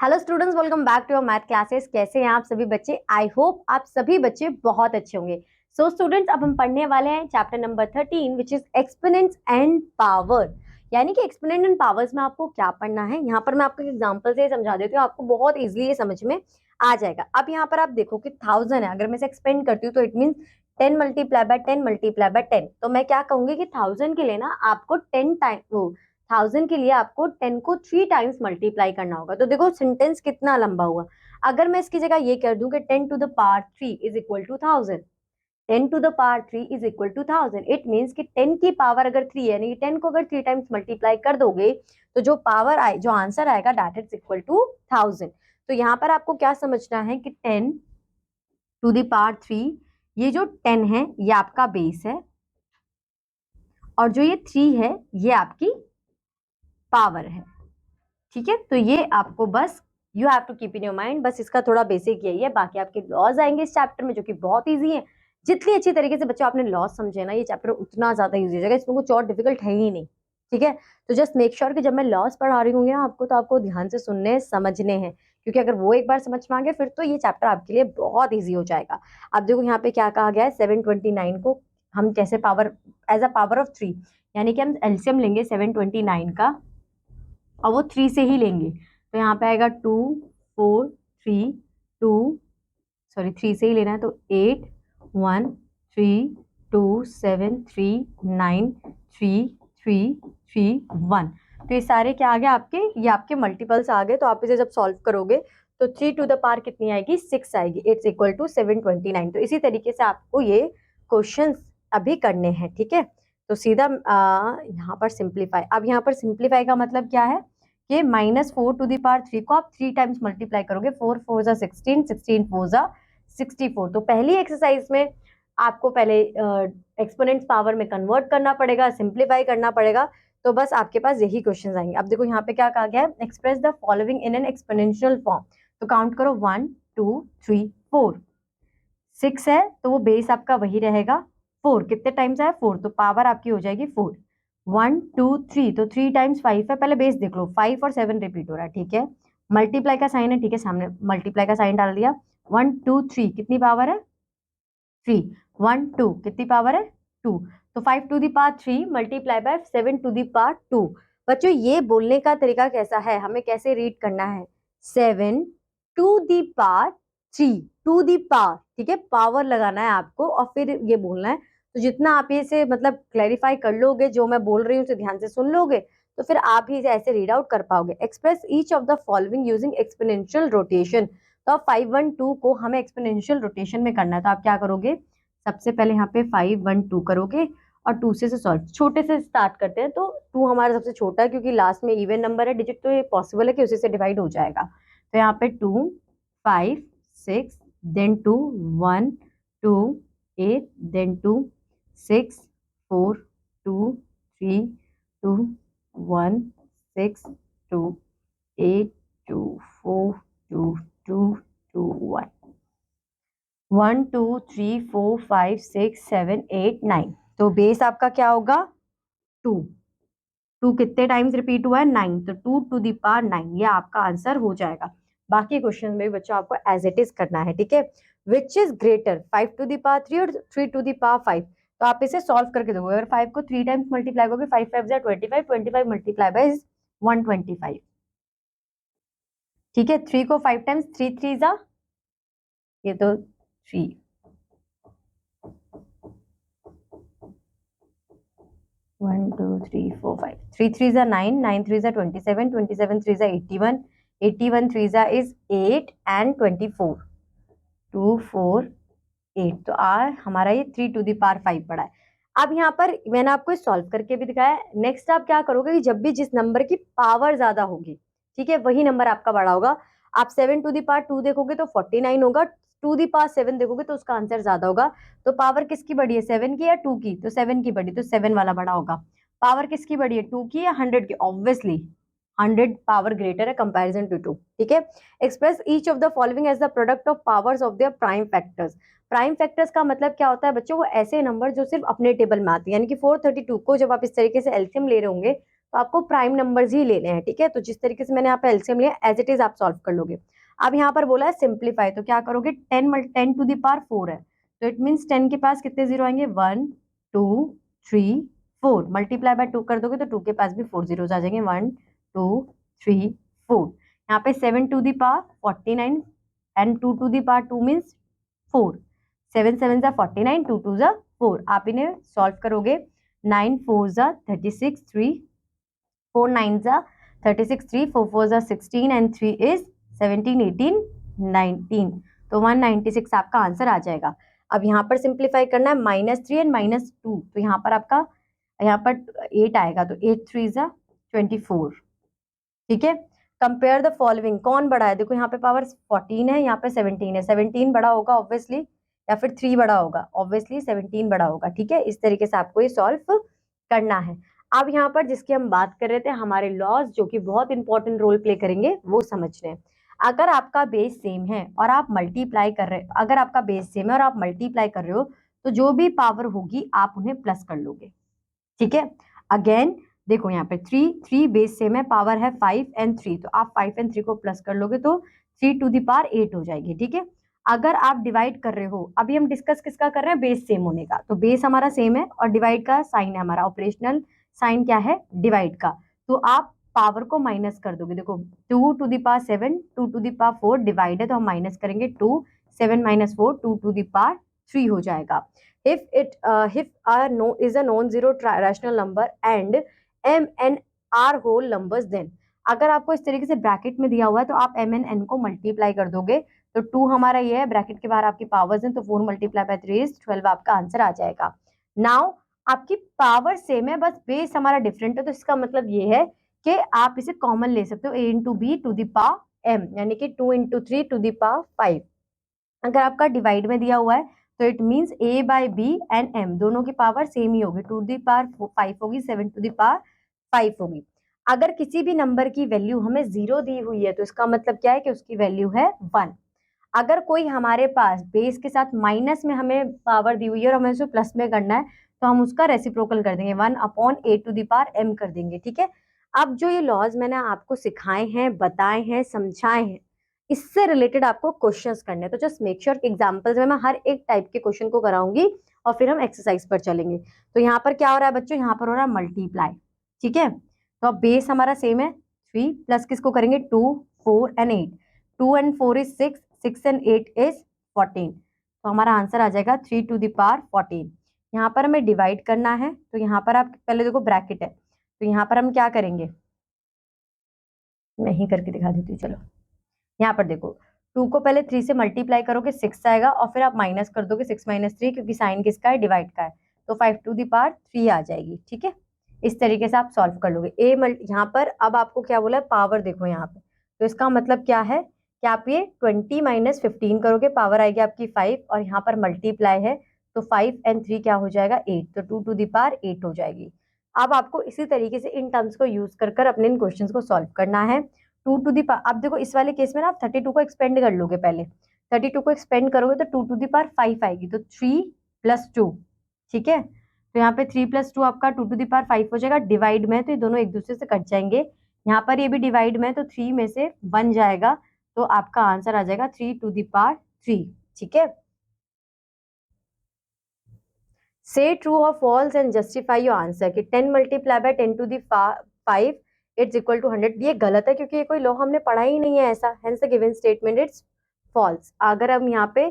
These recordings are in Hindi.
Hello students, welcome back to your math classes. कैसे हैं आप सभी बच्चे? आई होप आप सभी बच्चे बहुत अच्छे होंगे। सो स्टूडेंट्स, अब हम पढ़ने वाले हैं chapter number 13 which is exponents and power. यानी कि एक्सपोनेंट एंड पावर्स में आपको क्या पढ़ना है, यहाँ पर मैं आपको एग्जांपल से समझा देती हूँ, आपको बहुत इजीली ये समझ में आ जाएगा। अब यहाँ पर आप देखो कि 1000 है, अगर मैं इसे एक्सपेंड करती हूँ तो it mean 10 multiply by 10 multiply by 10। तो मैं क्या कहूंगी कि 1000 के लिए ना आपको 10 टाइम 1000 के लिए आपको 10 को 3 टाइम्स मल्टीप्लाई करना होगा। तो देखो सेंटेंस कितना लंबा हुआ। अगर मैं इसकी जगह ये कर दूं कि 10 to the power 3 is equal to 1000, 10 to the power 3 is equal to 1000, it means कि 10 की पावर अगर 3 है, यानी कि 10 को अगर 3 टाइम्स मल्टीप्लाई कर दोगे तो जो पावर आए, जो आंसर आएगा दैट इज इक्वल टू 1000। तो यहाँ पर आपको क्या समझना है कि 10 टू द पावर 3, ये जो 10 है ये आपका बेस है, और जो ये 3 है ये आपकी पावर है। ठीक है, तो ये आपको बस you have to keep in your mind, बस इसका थोड़ा बेसिक यही है। बाकी आपके लॉज आएंगे इस चैप्टर में जो कि बहुत इजी है। जितनी अच्छी तरीके से बच्चों आपने लॉज समझे ना, ये चैप्टर उतना ज्यादा इजी हो जाएगा, इसमें कुछ और डिफिकल्ट है ही नहीं। ठीक है, तो जस्ट मेक श्योर कि जब मैं लॉज पढ़ा रही हूँ ना आपको, तो आपको ध्यान से सुनने समझने हैं, क्योंकि अगर वो एक बार समझ में आ गए फिर तो ये चैप्टर आपके लिए बहुत ईजी हो जाएगा। अब देखो यहाँ पे क्या कहा गया है, 729 को हम कैसे power as a power of 3, यानी कि हम एलसीएम लेंगे 729 का और वो 3 से ही लेंगे। तो यहाँ पे आएगा 2 4 3 2, सॉरी 3 से ही लेना है, तो 8 1 3 2 7 3 9 3 3 3 1। तो ये सारे क्या आ गए आपके, ये आपके मल्टीपल्स आ गए। तो आप इसे जब सॉल्व करोगे तो 3 टू द पावर कितनी आएगी, 6 आएगी। It's equal to 729। तो इसी तरीके से आपको ये क्वेश्चन अभी करने हैं। ठीक है, तो सीधा यहाँ पर सिंप्लीफाई। अब यहाँ पर सिंप्लीफाई का मतलब क्या है कि -4 टू द पावर 3 को आप 3 टाइम्स मल्टीप्लाई करोगे। 4 4 जा 16, 16 4 जा 64। तो पहली एक्सरसाइज में आपको पहले एक्सपोनेंट्स पावर में कन्वर्ट करना पड़ेगा, सिंप्लीफाई करना पड़ेगा। तो बस आपके पास यही क्वेश्चन आएंगे। अब देखो यहाँ पे क्या कहा गया है, express the following in an exponential form. तो काउंट करो 1 2 3 4। 6 है तो वो बेस आपका वही रहेगा। 4 कितने टाइम्स है, 4, तो पावर आपकी हो जाएगी 4। 1 2 3, तो 3 टाइम्स 5 है। पहले बेस देख लो, 5 और 7 रिपीट हो रहा है। ठीक है, मल्टीप्लाई का साइन है, ठीक है, सामने मल्टीप्लाई का साइन डाल दिया। 1 2 3 कितनी पावर है, 3। 1 2 कितनी पावर है, 2। तो 5 to the power 3 multiply by 7 to the power 2। बच्चों ये बोलने का तरीका कैसा है, हमें कैसे रीड करना है, 7 to the power 3 to the power. ठीक है, पावर लगाना है आपको और फिर ये बोलना है। तो जितना आप ये से मतलब क्लैरिफाई कर लोगे, जो मैं बोल रही हूँ उसे ध्यान से सुन लोगे, तो फिर आप ही ऐसे रीड आउट कर पाओगे। Express each of the following using exponential rotation. तो अब 5 1 2 को हमें एक्सपोनेंशियल रोटेशन में करना है। तो आप क्या करोगे, सबसे पहले यहाँ पे 5 1 2 करोगे और 2 से सॉल्व, छोटे से स्टार्ट करते हैं। तो 2 हमारा सबसे छोटा है क्योंकि लास्ट में इवन नंबर है डिजिट, तो ये पॉसिबल है कि उसी से डिवाइड हो जाएगा। तो यहाँ पे 2 5 6 देन 2 1 2 8 देन 2 6 4 2 3 2 1 6 2 8 2 4 2 2 2 1 1 2 3 4 5 6 7 8 9। तो बेस आपका क्या होगा, 2। 2 कितने टाइम्स रिपीट हुआ है, 9, तो 2 टू दी पावर 9, ये आपका आंसर हो जाएगा। बाकी क्वेश्चन में बच्चों आपको एज इट इज करना है। ठीक है, which is greater 5 to the power 3 और 3 टू दी पावर 5। तो आप इसे सॉल्व करके दोगे, अगर 5 को 3 टाइम्स मल्टीप्लाई करोगे, 5 5 जा 25, 25 मल्टीप्लाई बाय 125। ठीक है, 3 को 5 टाइम्स, 3 3 जा, ये तो 3, 1 2 3 4 5, 3 3 जा 9, 9 3 जा 27, 27 3 जा 81, 81 3 जा इज 8 एंड 24, 2 4 8। तो हमारा ये 3 टू दी पावर 5 पड़ा है। अब यहाँ पर मैंने आपको सॉल्व करके भी दिखाया। नेक्स्ट आप क्या करोगे कि जब भी जिस नंबर की पावर ज्यादा होगी, ठीक है, वही नंबर आपका बड़ा होगा। आप 7 टू दी पावर 2 देखोगे तो 49 होगा, 2 दी पावर 7 देखोगे तो उसका आंसर ज्यादा होगा। तो पावर किसकी बड़ी है, 7 की या 2 की, तो 7 की बड़ी, तो 7 वाला बड़ा होगा। पावर किसकी बड़ी है, 2 की या 100 की, ऑब्वियसली 100 पावर ग्रेटर है कंपैरिजन टू 2। ठीक है, express each of the following as the product of powers of their prime factors. Prime factors का मतलब क्या होता है बच्चों, वो ऐसे नंबर जो सिर्फ अपने टेबल में आते हैं। यानी कि 432 को जब आप इस तरीके से एलसीएम ले रहे होंगे तो आपको प्राइम नंबर्स ही लेने हैं, ठीक है। तो जिस तरीके से मैंने यहाँ पे एलसीएम लिया एज इट इज आप सॉल्व कर लोगे। अब यहाँ पर बोला है सिंप्लीफाई, तो क्या करोगे, 10 टू द पावर 4 है, तो इट मीन्स 10 के पास कितने जीरो आएंगे, 1 2 3 4, मल्टीप्लाई बाय 2 कर दोगे तो 2 के पास भी 4 जीरोस आ जाएंगे, 1 2 3 4। यहाँ पे 7 to the power 49 and 2 to the power 2 means 4, 7 7 जा 49, 2 2 जा 4। आप इन्हें सॉल्व करोगे, 9 4 जा 36, 3 4 9 जा 36, 3 4 4 जा 16 एंड 3 इज 17 18 19, तो 196 आपका आंसर आ जाएगा। अब यहाँ पर सिंप्लीफाई करना है, -3 एंड -2, तो यहाँ पर आपका यहाँ पर 8 आएगा, तो 8 3 जा 24, ठीक है। कंपेयर द फॉलोइंग, कौन बड़ा है, देखो यहाँ पे पावर 14 है, यहाँ पे 17 है, 17 बड़ा होगा ऑब्वियसली, या फिर 3 बड़ा होगा ऑब्वियसली, 17 बड़ा होगा, ठीक है। इस तरीके से आपको ये सॉल्व करना है। अब यहाँ पर जिसकी हम बात कर रहे थे, हमारे लॉज जो कि बहुत इंपॉर्टेंट रोल प्ले करेंगे वो समझने हैं। अगर आपका बेस सेम है और आप मल्टीप्लाई कर रहे, अगर आपका बेस सेम है और आप मल्टीप्लाई कर रहे हो, तो जो भी पावर होगी आप उन्हें प्लस कर लोगे, ठीक है। अगेन देखो यहाँ पे 3 बेस सेम है, पावर है 5 एंड 3, तो आप 5 एंड 3 को प्लस कर लोगे तो 3 टू द पावर 8 हो जाएगी, ठीक है। अगर आप डिवाइड कर रहे हो, अभी हम डिस्कस किसका कर रहे हैं, बेस सेम होने का, तो बेस हमारा सेम है और डिवाइड का साइन है हमारा, ऑपरेशनल साइन क्या है, डिवाइड का, तो आप पावर को माइनस कर दोगे। देखो 2 to the power 7, 2 to the power 4 divide है, तो हम माइनस करेंगे 2, 7 माइनस 4 2 टू द पावर 3 हो जाएगा। if no is a non-zero rational number and m and r whole numbers, then अगर आपको इस तरीके से ब्रैकेट में दिया हुआ है तो आप m and n को मल्टीप्लाई कर दोगे, तो 2 हमारा ये है, ब्रैकेट के बाहर आपकी पावर्स हैं, तो 4 मल्टीप्लाई बाय 3 इज 12 आपका आंसर आ जाएगा। नाउ आपकी पावर सेम है, बस बेस हमारा डिफरेंट है, तो इसका मतलब ये है कि आप इसे कॉमन ले सकते हो, a into b to the power m, यानी कि 2 इंटू 3 टू द पावर 5। अगर आपका डिवाइड में दिया हुआ है तो it means a by b and m दोनों की पावर सेम ही होगी, 2 टू द पावर 5 होगी, 7 टू द पावर 5 होगी। अगर किसी भी नंबर की वैल्यू हमें 0 दी हुई है तो इसका मतलब क्या है कि उसकी वैल्यू है 1। अगर कोई हमारे पास बेस के साथ माइनस में हमें पावर दी हुई है और हमें उसे प्लस में करना है, तो हम उसका रेसिप्रोकल कर देंगे, 1 upon a to the power m कर देंगे, ठीक है। अब जो ये लॉज मैंने आपको सिखाए हैं, बताए हैं, समझाए हैं, इससे रिलेटेड आपको क्वेश्चंस करने हैं, तो जस्ट मेक श्योर कि एग्जांपल्स में मैं हर एक टाइप के क्वेश्चन को कराऊंगी और फिर हम एक्सरसाइज पर चलेंगे। तो यहाँ पर क्या हो रहा है बच्चों, यहाँ पर हो रहा है मल्टीप्लाई, ठीक है। तो अब बेस हमारा सेम है 3 प्लस किसको करेंगे 2 4 and 8, 2 and 4 is 6, 6 and 8 is 14, तो हमारा आंसर आ जाएगा 3 टू द पावर 14। यहाँ पर हमें डिवाइड करना है, तो यहाँ पर आप पहले देखो ब्रैकेट है, तो यहाँ पर हम क्या करेंगे, मैं ही करके दिखा देती हूँ, चलो यहाँ पर देखो 2 को पहले 3 से मल्टीप्लाई करोगे 6 आएगा और फिर आप माइनस कर दोगे 6 माइनस 3, क्योंकि साइन किसका है, डिवाइड का है, तो 5 टू द पावर 3 आ जाएगी, ठीक है। इस तरीके से आप सॉल्व कर लोगे। यहाँ पर अब आपको क्या बोला है, पावर देखो यहाँ पे, तो इसका मतलब क्या है कि आप ये 20 माइनस 15 करोगे, पावर आएगी आपकी 5 और यहाँ पर मल्टीप्लाई है, तो 5 एंड 3 क्या हो जाएगा 8, तो 2 टू द पावर 8 हो जाएगी। अब आपको इसी तरीके से इन टर्म्स को यूज कर अपने इन क्वेश्चंस को सॉल्व करना है। 2 टू दी पावर, अब देखो इस वाले केस में ना आप 32 को एक्सपेंड कर लोगे, पहले 32 को एक्सपेंड करोगे तो 2 टू दी पावर 5 आएगी, तो 3 प्लस 2, ठीक है। तो यहाँ पे 3 प्लस 2 आपका 2 टू दी पावर 5 हो जाएगा, डिवाइड में तो ये दोनों एक दूसरे से कट जाएंगे, यहाँ पर ये भी डिवाइड में तो 3 में से 1 जाएगा, तो आपका आंसर आ जाएगा 3 टू दी पावर 3, ठीक है। से ट्रू और false and justify your answer कि 10 multiply by 10 to the 5 it's equal to 100, ये गलत है क्योंकि ये कोई लॉ हमने पढ़ा ही नहीं है ऐसा, hence the given statement it's false. अगर हम यहाँ पे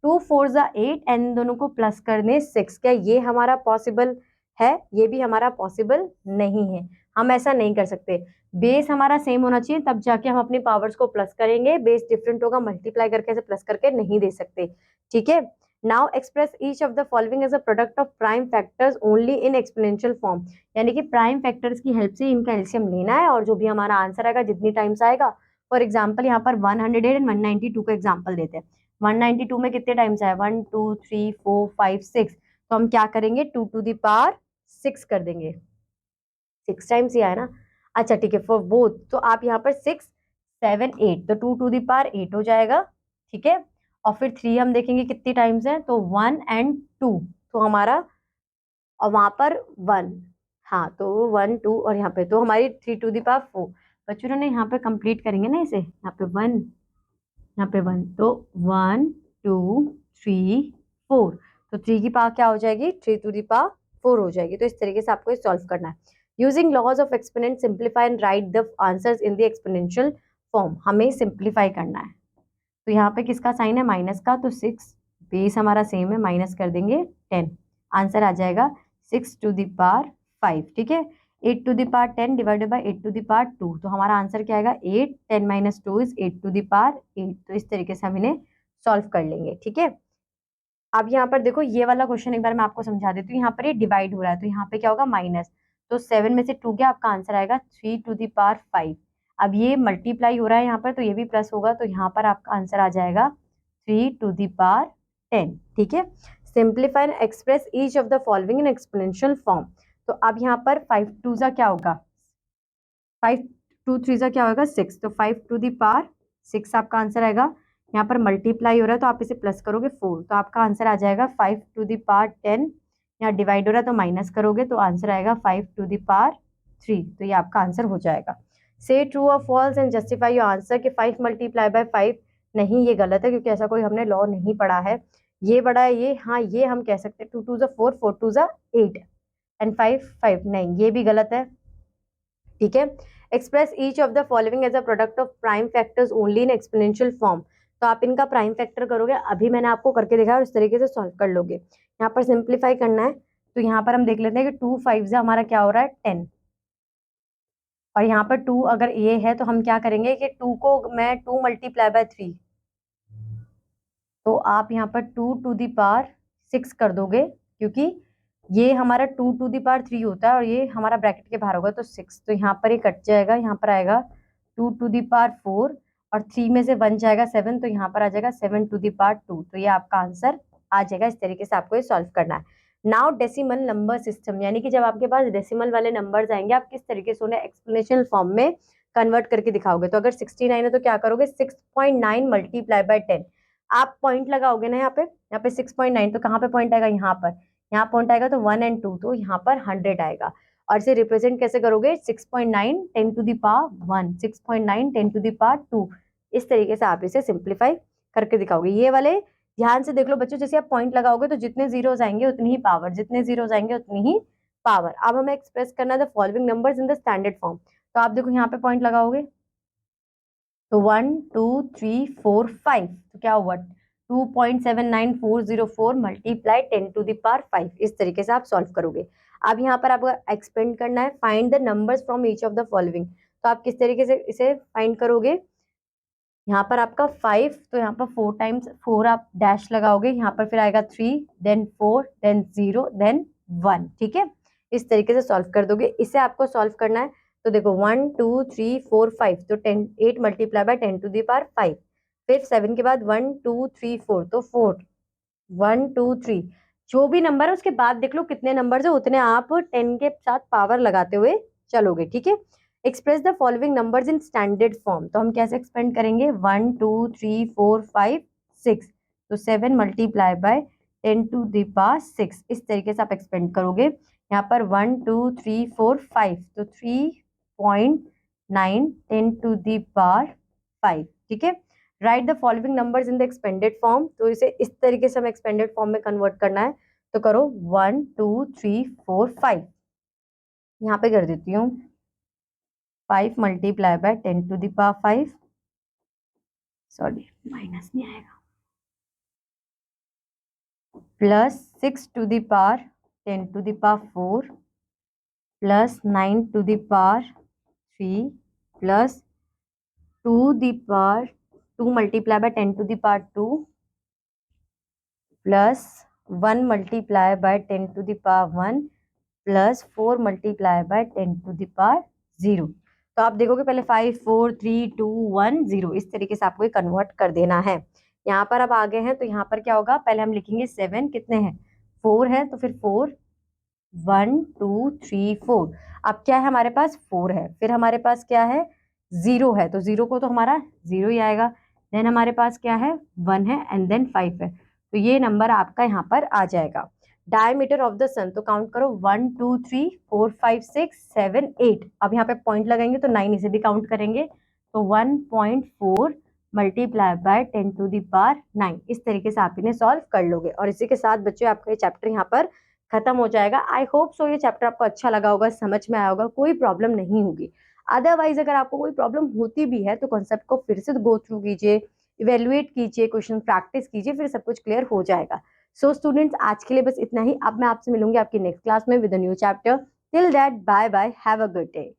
2 4 जा 8 एंड दोनों को प्लस करने 6, क्या ये हमारा पॉसिबल है, ये भी हमारा पॉसिबल नहीं है, हम ऐसा नहीं कर सकते। बेस हमारा सेम होना चाहिए तब जाके हम अपनी पावर्स को प्लस करेंगे, बेस डिफरेंट होगा, मल्टीप्लाई करके ऐसे प्लस करके नहीं दे सकते, ठीक है। Now express each of the following as a product of prime factors only in exponential form, यानी कि प्राइम फैक्टर्स की हेल्प से इनका एलसीएम लेना है और जो भी हमारा आंसर आएगा जितनी टाइम्स आएगा। फॉर एग्जांपल यहाँ पर 108 एंड 192 का एग्जांपल देते हैं। 192 में कितने टाइम्स आया, 1 2 3 4 5 6, तो हम क्या करेंगे 2 टू द पावर 6 कर देंगे, 6 टाइम्स ही आया ना। अच्छा ठीक है, फॉर बोथ तो आप यहाँ पर 6 7 8, तो 2 टू द पावर 8 हो जाएगा, ठीक है। और फिर 3 हम देखेंगे कितनी टाइम्स है, तो 1 एंड 2, तो हमारा और वहां पर 1, हाँ तो 1 2 और यहाँ पे तो हमारी 3 टू द पावर 4। बच्चों ने यहाँ पे कंप्लीट करेंगे ना इसे, यहाँ पे 1, यहाँ पे 1, तो 1 2 3 4, तो 3 की पावर क्या हो जाएगी, 3 टू द पावर 4 हो जाएगी। तो इस तरीके से आपको सॉल्व करना है। Using laws of exponent simplify and write the answers in the exponential form. हमें सिंप्लीफाई करना है। तो यहाँ पे किसका साइन है, माइनस का, तो 6 बेस हमारा सेम है, माइनस कर देंगे 10, आंसर आ जाएगा 6 टू द पावर 5। ठीक है, 8 to the power 10 divided by 8 to the power 2, तो हमारा आंसर क्या आएगा 8, 10 minus 2 is 8 to the power 8। तो इस तरीके से हम इन्हें सॉल्व कर लेंगे। ठीक है, अब यहाँ पर देखो ये वाला क्वेश्चन एक बार मैं आपको समझा देती हूँ। यहाँ पर ये डिवाइड हो रहा है, तो यहाँ पे क्या होगा माइनस, तो 7 में से 2 गया, आपका आंसर आएगा 3 टू द पावर 5। अब ये मल्टीप्लाई हो रहा है यहाँ पर, तो ये भी प्लस होगा, तो यहाँ पर आपका आंसर आ जाएगा 3 टू द पावर 10। ठीक है, simplify and express each of the following in exponential form. तो अब यहाँ पर 5 टू जा क्या होगा, 5 2 3 जा क्या होगा 6, तो 5 टू द पावर 6 आपका आंसर आएगा। यहाँ पर मल्टीप्लाई हो रहा है तो आप इसे प्लस करोगे 4, तो आपका आंसर आ जाएगा 5 टू द पावर 10। यहाँ डिवाइड हो रहा है तो माइनस करोगे तो आंसर आएगा 5 टू द पावर 3, तो ये आपका आंसर हो जाएगा। से ट्रू और false and justify your answer कि 5 मल्टीप्लाई बाय 5 नहीं, ये गलत है क्योंकि ऐसा कोई हमने लॉ नहीं पढ़ा है। ये बड़ा है ये, हाँ ये हम कह सकते हैं 2 2 जा 4 4 2 जा 8 एंड 5 5, नहीं ये भी गलत है। ठीक है, express each of the following as a product of prime factors only in exponential form. तो आप इनका प्राइम फैक्टर करोगे, अभी मैंने आपको करके दिखाया और इस तरीके से सॉल्व कर लोगे। यहाँ पर सिंप्लीफाई करना है, तो यहाँ पर हम देख लेते हैं कि 2 5 से हमारा क्या हो रहा है 10, और यहाँ पर 2 अगर ये है तो हम क्या करेंगे कि 2 को मैं 2 मल्टीप्लाई बाय 3, तो आप यहाँ पर 2 टू दी पावर 6 कर दोगे, क्योंकि ये हमारा 2 टू दी पावर 3 होता है और ये हमारा ब्रैकेट के बाहर होगा, तो 6, तो यहाँ पर ये कट जाएगा, यहाँ पर आएगा 2 टू दी पावर 4 और 3 में से 1 जाएगा 7, तो यहाँ पर आ जाएगा 7 टू दी पावर 2, तो ये आपका आंसर आ जाएगा। इस तरीके से आपको ये सॉल्व करना है। नाउ डेसिमल नंबर सिस्टम, यानी कि जब आपके पास डेसिमल वाले नंबर्स आएंगे, आप किस तरीके से उन्हें एक्सप्लेनेशन फॉर्म में कन्वर्ट करके दिखाओगे। तो अगर 69 है तो क्या करोगे, 6.9 मल्टीप्लाई बाय 10, आप पॉइंट लगाओगे ना यहाँ पे 6.9, तो कहाँ पे पॉइंट आएगा, यहाँ पॉइंट आएगा, तो 1 और 2, तो यहाँ पर 100 आएगा। और इसे रिप्रेजेंट कैसे करोगे, 6.9 10 to the power 1, 6.9 10 to the power 2, इस तरीके से आप इसे सिंप्लीफाई करके दिखाओगे। ये वाले ध्यान से देख लो बच्चों, जैसे आप पॉइंट लगाओगे तो जितने जीरोस आएंगे उतनी ही पावर, जितने जीरोस आएंगे उतनी ही पावर। अब हमें एक्सप्रेस करना है the following numbers in the standard form. तो आप देखो यहाँ पे पॉइंट लगाओगे तो 1 2 3 4 5, तो क्या हुआ 2.79404 मल्टीप्लाई 10 टू द पावर 5। इस तरीके से आप सॉल्व करोगे। अब यहाँ पर आपको एक्सपेंड करना है, find the numbers from each of the following. तो आप किस तरीके से इसे फाइंड करोगे, यहाँ पर आपका 5, तो यहाँ पर 4 टाइम्स 4 आप डैश लगाओगे, यहाँ पर फिर आएगा 3 देन 4 देन 0 देन 1। ठीक है, इस तरीके से सॉल्व कर दोगे। इसे आपको सॉल्व करना है, तो देखो 1 2 3 4 5, तो 10 8 multiply by 10 to the power 5, फिर 7 के बाद 1 2 3 4, तो 4 1 2 3, जो भी नंबर है उसके बाद देख लो कितने नंबर है, उतने आप 10 के साथ पावर लगाते हुए चलोगे। ठीक है, express the following numbers in standard form. तो हम कैसे एक्सपेंड करेंगे, 1 2 3 4 5 6, तो 7 multiply by 10 to the power 6, इस तरीके से आप एक्सपेंड करोगे। यहाँ पर 1 2 3 4 5, तो 3.9 10 टू द पावर 5। ठीक है, right the following numbers in the expanded form. तो इसे इस तरीके से हमें एक्सपेंडेड फॉर्म में कन्वर्ट करना है, तो करो 1 2 3 4 5, यहाँ पे कर देती हूँ 5 multiply by 10 to the power 5, sorry minus नहीं आएगा, plus 6 to the power 10 to the power 4, plus 9 to the power 3, plus 2 the power 2 multiply by 10 to the power 2, plus 1 multiply by 10 to the power 1, plus 4 multiply by 10 to the power 0। तो आप देखोगे पहले 5 4 3 2 1 0, इस तरीके से आपको कन्वर्ट कर देना है। यहाँ पर अब आगे हैं, तो यहाँ पर क्या होगा, पहले हम लिखेंगे 7 कितने हैं 4 है, तो फिर 4 1 2 3 4, अब क्या है हमारे पास 4 है, फिर हमारे पास क्या है 0 है, तो 0 को तो हमारा 0 ही आएगा, देन हमारे पास क्या है 1 है एंड देन 5 है, तो ये नंबर आपका यहाँ पर आ जाएगा। डायमीटर ऑफ द सन, तो काउंट करो 1 2 3 4 5 6 7 8। अब यहाँ पे पॉइंट लगाएंगे तो 9 इसे भी काउंट करेंगे, तो 1.4 multiply by 10 to the power 9। इस तरीके से आप इन्हें सॉल्व कर लोगे। और इसी के साथ बच्चों आपका ये चैप्टर यहाँ पर खत्म हो जाएगा। आई होप सो ये चैप्टर आपको अच्छा लगा होगा, समझ में आया होगा, कोई प्रॉब्लम नहीं होगी। अदरवाइज अगर आपको कोई प्रॉब्लम होती भी है तो कॉन्सेप्ट को फिर से गो थ्रू कीजिए, इवेल्युएट कीजिए, क्वेश्चन प्रैक्टिस कीजिए, फिर सब कुछ क्लियर हो जाएगा। सो स्टूडेंट्स आज के लिए बस इतना ही। अब मैं आपसे मिलूंगी आपकी नेक्स्ट क्लास में with a new chapter. Till that bye bye, have a good day.